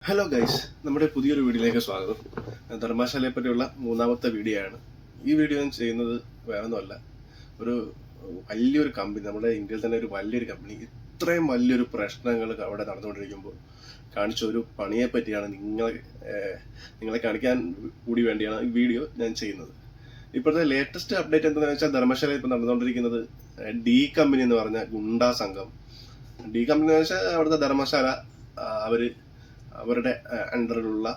Hello guys, നമ്മുടെ പുതിയൊരു വീഡിയോയിലേക്ക് സ്വാഗതം. ധർമ്മശാലയെ പറ്റിയുള്ള മൂന്നാമത്തെ വീഡിയോ ആണ്. ഈ വീഡിയോ ഞാൻ ചെയ്യുന്നത് വേറൊന്നുമല്ല, ഒരു വലിയൊരു കമ്പനി, നമ്മുടെ ഇന്ത്യയിൽ തന്നെ ഒരു വലിയൊരു കമ്പനി ഇത്രയും വലിയൊരു പ്രശ്നങ്ങൾ അവിടെ നടന്നുകൊണ്ടിരിക്കുമ്പോൾ കാണിച്ച ഒരു പണിയെ പറ്റിയാണ് നിങ്ങളെ കാണിക്കാൻ കൂടി വേണ്ടിയാണ് ഈ വീഡിയോ ഞാൻ ചെയ്യുന്നത്. ഇപ്പോഴത്തെ ലേറ്റസ്റ്റ് അപ്ഡേറ്റ് എന്താണെന്ന് വെച്ചാൽ, ധർമ്മശാല ഇപ്പോൾ നടന്നുകൊണ്ടിരിക്കുന്നത് ഡി കമ്പനി എന്ന് പറഞ്ഞ ഗുണ്ടാ സംഘം. ഡി കമ്പനി എന്ന് വെച്ചാൽ അവിടുത്തെ ധർമ്മശാല അവരുടെ അണ്ടറിലുള്ള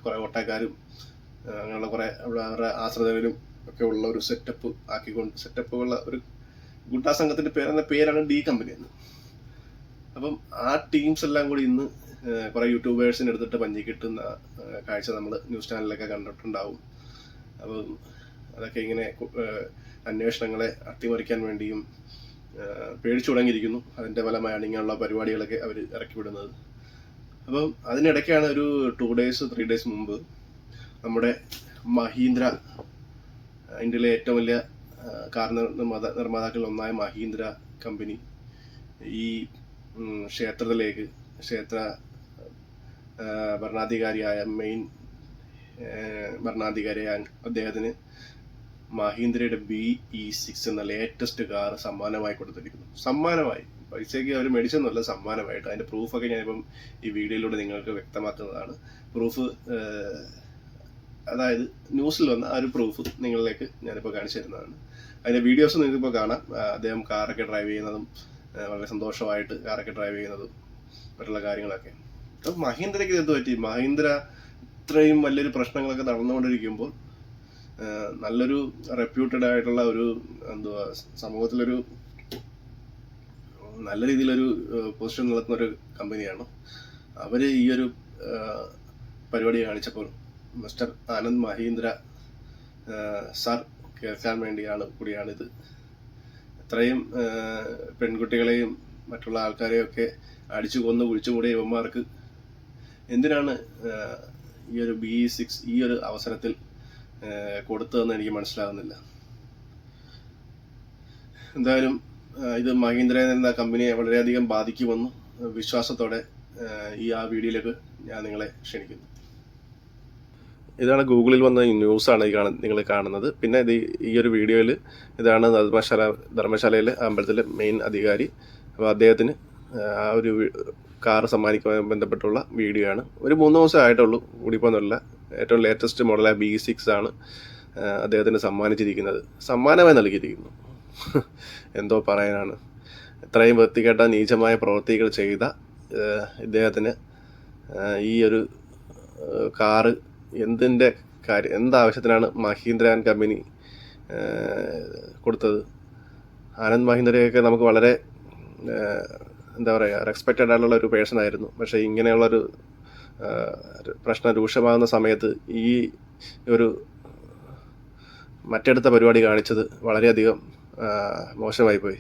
കുറേ ഓട്ടക്കാരും അങ്ങനെയുള്ള കുറേ അവരുടെ ആശ്രിതരും ഒക്കെ ഉള്ള ഒരു സെറ്റപ്പുള്ള ഒരു ഗുണ്ടാ സംഘത്തിന്റെ പേരാണ് ഡി കമ്പനി എന്ന്. അപ്പം ആ ടീംസ് എല്ലാം കൂടി ഇന്ന് കുറെ യൂട്യൂബേഴ്സിന് എടുത്തിട്ട് പഞ്ഞി കിട്ടുന്ന കാഴ്ച നമ്മൾ ന്യൂസ് ചാനലിലൊക്കെ കണ്ടിട്ടുണ്ടാവും. അപ്പം അതൊക്കെ ഇങ്ങനെ അന്വേഷണങ്ങളെ അട്ടിമറിക്കാൻ വേണ്ടിയും പേടിച്ചു തുടങ്ങിയിരിക്കുന്നു. അതിന്റെ ഫലമായാണ് ഇങ്ങനെയുള്ള പരിപാടികളൊക്കെ അവർ ഇറക്കി വിടുന്നത്. അപ്പം അതിനിടയ്ക്കാണ് ഒരു 2-3 days മുമ്പ് നമ്മുടെ മഹീന്ദ്ര, ഇന്ത്യയിലെ ഏറ്റവും വലിയ കാർ നിർമ്മാതാക്കളിൽ ഒന്നായ മഹീന്ദ്ര കമ്പനി ഈ ക്ഷേത്ര മെയിൻ ഭരണാധികാരിയായ അദ്ദേഹത്തിന് മഹീന്ദ്രയുടെ BE6 എന്ന ലേറ്റസ്റ്റ് കാർ സമ്മാനമായി കൊടുത്തിരിക്കുന്നു. സമ്മാനമായി, പൈസയ്ക്ക് അവർ മേടിച്ചൊന്നുമല്ല, സമ്മാനമായിട്ട്. അതിന്റെ പ്രൂഫൊക്കെ ഞാനിപ്പം ഈ വീഡിയോയിലൂടെ നിങ്ങൾക്ക് വ്യക്തമാക്കുന്നതാണ്. പ്രൂഫ്, അതായത് ന്യൂസിൽ വന്ന ആ ഒരു പ്രൂഫ് നിങ്ങളിലേക്ക് ഞാനിപ്പോൾ കാണിച്ചു തരുന്നതാണ്. അതിന്റെ വീഡിയോസ് നിങ്ങൾക്കിപ്പോൾ കാണാം. അദ്ദേഹം കാറൊക്കെ ഡ്രൈവ് ചെയ്യുന്നതും വളരെ സന്തോഷമായിട്ട് കാറൊക്കെ ഡ്രൈവ് ചെയ്യുന്നതും മറ്റുള്ള കാര്യങ്ങളൊക്കെ. അപ്പം മഹീന്ദ്രയ്ക്ക് ഇത് പറ്റി. മഹീന്ദ്ര ഇത്രയും വലിയൊരു പ്രശ്നങ്ങളൊക്കെ നടന്നുകൊണ്ടിരിക്കുമ്പോൾ നല്ലൊരു റെപ്യൂട്ടഡ് ആയിട്ടുള്ള ഒരു സമൂഹത്തിലൊരു നല്ല രീതിയിലൊരു പൊസിഷൻ നിലനിൽക്കുന്ന ഒരു കമ്പനിയാണ്. അവര് ഈ ഒരു പരിപാടി കാണിച്ചപ്പോൾ മിസ്റ്റർ ആനന്ദ് മഹീന്ദ്ര സാർ കേൾക്കാൻ കൂടിയാണിത്. ഇത്രയും പെൺകുട്ടികളെയും മറ്റുള്ള ആൾക്കാരെയും ഒക്കെ അടിച്ചു കൊന്ന് കുഴിച്ചുമൂടിയ ഇവന്മാർക്ക് എന്തിനാണ് ഈ ഒരു BE6 ഈ ഒരു അവസരത്തിൽ കൊടുത്തതെന്ന് എനിക്ക് മനസ്സിലാകുന്നില്ല. എന്തായാലും ഇത് മഹീന്ദ്ര എന്ന കമ്പനിയെ വളരെയധികം ബാധിക്കുമെന്ന് വിശ്വാസത്തോടെ ആ വീഡിയോയിലേക്ക് ഞാൻ നിങ്ങളെ ക്ഷണിക്കുന്നു. ഇതാണ് ഗൂഗിളിൽ വന്ന ന്യൂസാണ് നിങ്ങൾ കാണുന്നത്. പിന്നെ ഈ ഒരു വീഡിയോയിൽ ഇതാണ് ധർമ്മശാലയിലെ അമ്പലത്തിലെ മെയിൻ അധികാരി. അപ്പോൾ അദ്ദേഹത്തിന് ആ ഒരു കാർ സമ്മാനിക്കുവാൻ ബന്ധപ്പെട്ടുള്ള വീഡിയോ ആണ്. ഒരു 3 ദിവസം ആയിട്ടുള്ളൂ, കൂടിപ്പോന്നല്ല. ഏറ്റവും ലേറ്റസ്റ്റ് മോഡലായ BE6 ആണ് അദ്ദേഹത്തിന് സമ്മാനമായി നൽകിയിരിക്കുന്നു. എന്തോ പറയാനാണ്. ഇത്രയും വൃത്തികെട്ട നീചമായ പ്രവൃത്തികൾ ചെയ്ത ഇദ്ദേഹത്തിന് ഈ ഒരു കാറ് എന്താവശ്യത്തിനാണ് മഹീന്ദ്ര ആൻഡ് കമ്പനി കൊടുത്തത്? ആനന്ദ് മഹീന്ദ്രയൊക്കെ നമുക്ക് വളരെ റെസ്പെക്റ്റഡ് ആയിട്ടുള്ള ഒരു പേഴ്സൺ ആയിരുന്നു. പക്ഷേ ഇങ്ങനെയുള്ളൊരു പ്രശ്നം രൂക്ഷമാകുന്ന സമയത്ത് ഈ ഒരു മറ്റെടുത്ത പരിപാടി കാണിച്ചത് വളരെയധികം മോശമായിപ്പോയി.